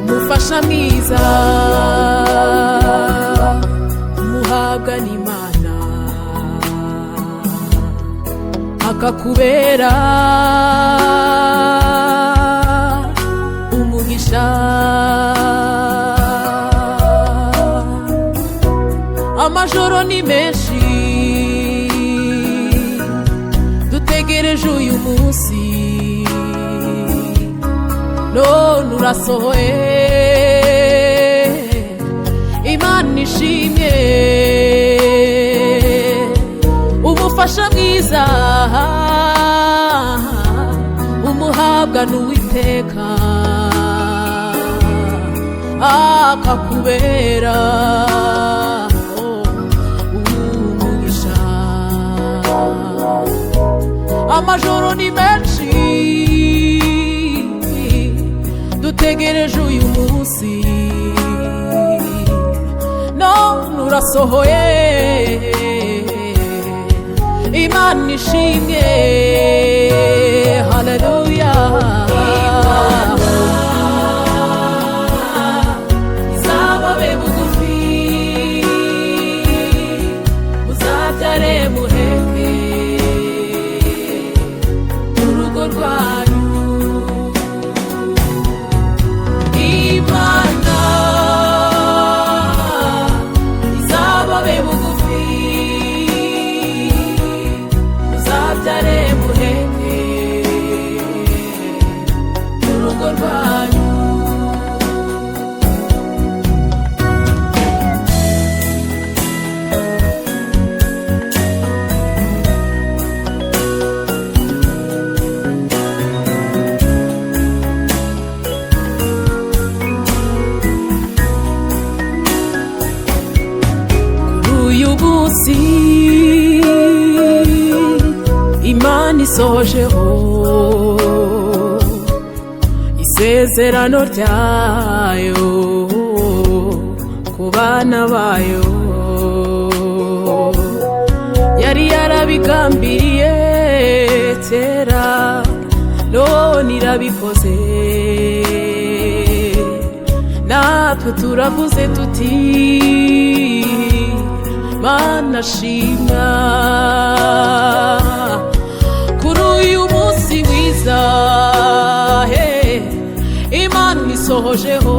umufasha mwiza umuhabwa n'Imana akakubera umugisha. Amajoro ni menshi dutegereje uyu munsi, none urasohoye. Imana ishimye, umufasha mwiza umuhabwa n'Uwiteka akakubera umugisha. Amajoro ni menshi dutegereje uyu munsi, none urasohoye. Imana ishimye, haleluya. Izababe bugufi muzabyare muheke urugo rwanyu. Imana izababe bugufi muzabyare muheke urugo rwanyu. Uyu munsi Imana isohojeho isezerano ryayo ku bana bayo. Yari yarabigambiriye kera, none irabikoze. Natwe turavuze tuti Mana shimwa kuri uyu munsi mwiza. Imana isohojeho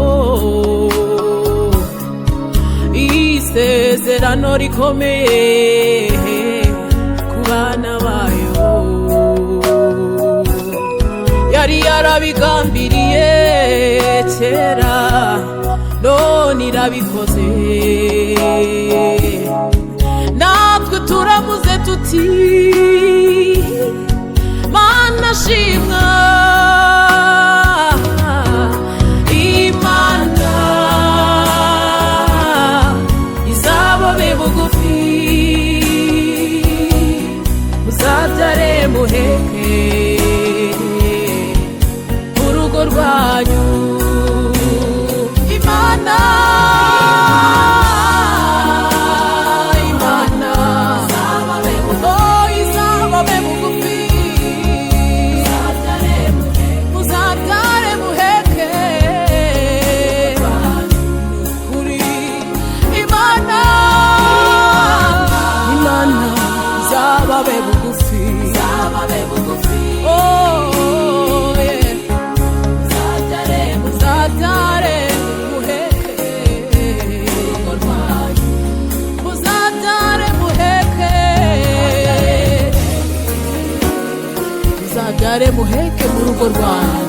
isezerano rikomeye ku bana bayo. Yari yarabigambiriye kera, none irabikoze. Natwe turavuze tuti Mana shimwa. Imana izababe bugufi muzabyare muheke urugo rwanyu. Imana muzabyare muheke mu rugo rwanyu.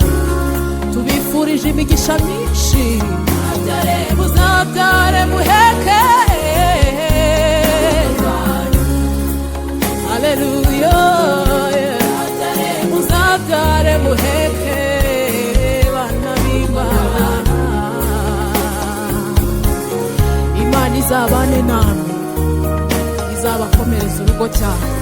Tubifurije imigisha myinshi. Muzabyare muheke, haleluya. Muzabyare muheke bana b'Imana. Imana izabane namwe, izabakomereza urugo cyane.